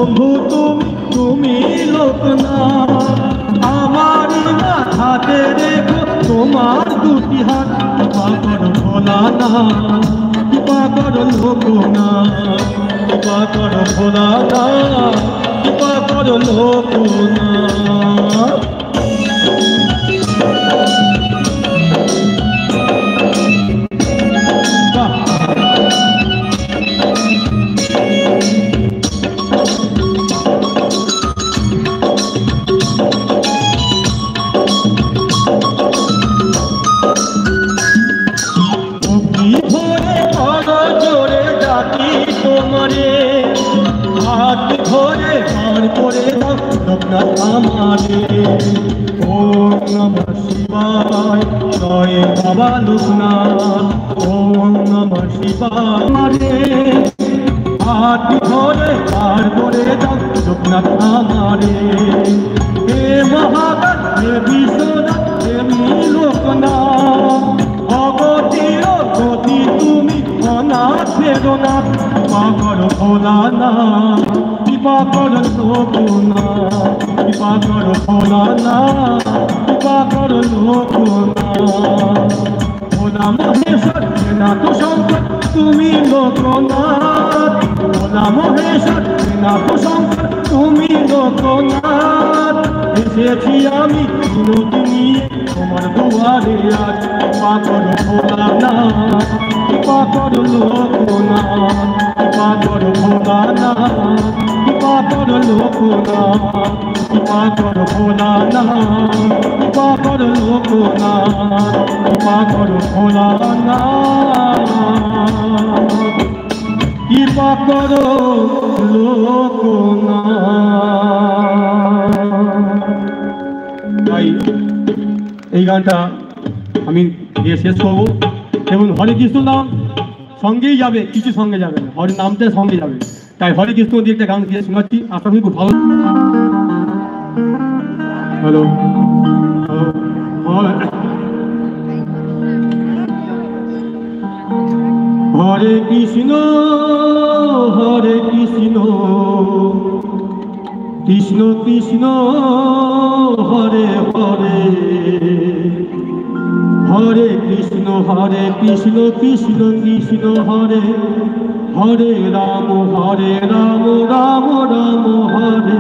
প্রভু তুমি লোকনাথ, আমার মাথাতে রেখো তোমার দুটি হাত, কৃপা করো ভোলানাথ, কৃপা করো লোকনাথ, কৃপা করো ভোলানাথ, কৃপা করো লোকনাথ। হাত ধরে পার করে দাও লোকনাথ আমারে। ওম নমঃ শিবায়, জয় বাবা লোকনাথ। ওম নমঃ শিবায় আমারে, হাত ধরে পার করে দাও লোকনাথ আমারে। হে মহাকাল, হে বিশ্বনাথ, হে লোকনাথ, অগতির গতি তুমি অনাথ বেদনাথ, কৃপা করো ভোলানাথ, কৃপা করো লোকনাথ, কৃপা করো ভোলানাথ, কৃপা করো লোকনাথ। ভোলা মহেশ্বর নাথ শঙ্কর তুমি লোকনাথ, ভোলা মহেশ্বর নাথ শঙ্কর তুমি লোকনাথ। এসেছি আমি বিনোদ নিয়ে তোমার দুয়ারে আজ, কৃপা করো ভোলানাথ, কৃপা করো লোকনাথ, কৃপা করো ভোলানাথ, কৃপা করো লোকনাথ, কৃপা করো ভোলানাথ, কৃপা করো লোকনাথ, কৃপা করো ভোলানাথ, কৃপা করো লোকনাথ। তাই এই গানটা আমি দিয়ে শেষ করবো। এবং হরে কৃষ্ণ নাম সঙ্গেই যাবে, কিছু সঙ্গে যাবে না, হরে নামটা সঙ্গে যাবে। তাই হরে কৃষ্ণ দিয়ে একটা গান দিয়ে শোনাচ্ছি, আশা করি খুব ভালো। হ্যালো, হরে কৃষ্ণ হরে কৃষ্ণ, কৃষ্ণ কৃষ্ণ হরে হরে, হরে কৃষ্ণ কৃষ্ণ কৃষ্ণ হরে হরে, রাম রাম রাম হরে।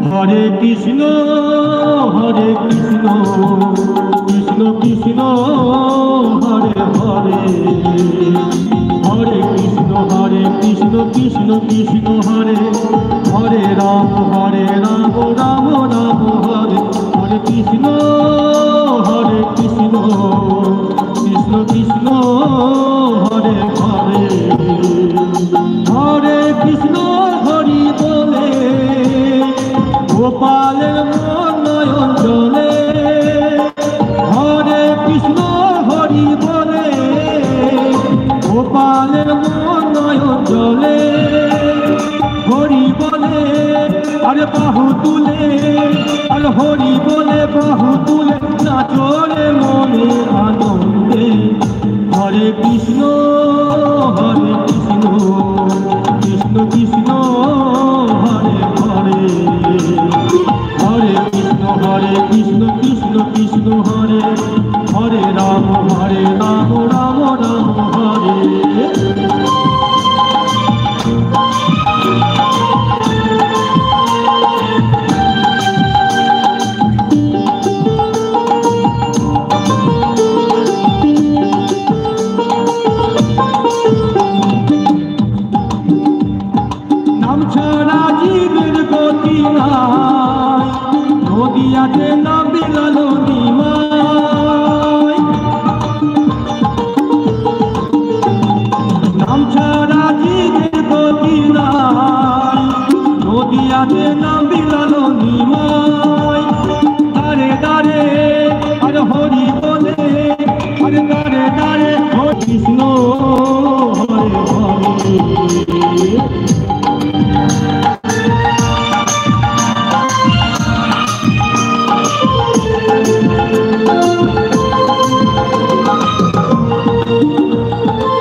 হরে কৃষ্ণ কৃষ্ণ কৃষ্ণ হরে হরে, হরে কৃষ্ণ কৃষ্ণ কৃষ্ণ হরে হরে, রাম রাম রাম হরে। হরে কৃষ্ণ কৃষ্ণ কৃষ্ণ হরে হরে, হরে কৃষ্ণ হরি বলে গোপালের নয়ন জলে। হরে কৃষ্ণ হরি বলে গোপালের নয়ন জলে। হরি বলে আরে বাহু তুলে, আর হরি বলে বাহু তুলে নাচরে মনে আনন্দে। হরে কৃষ্ণ হরে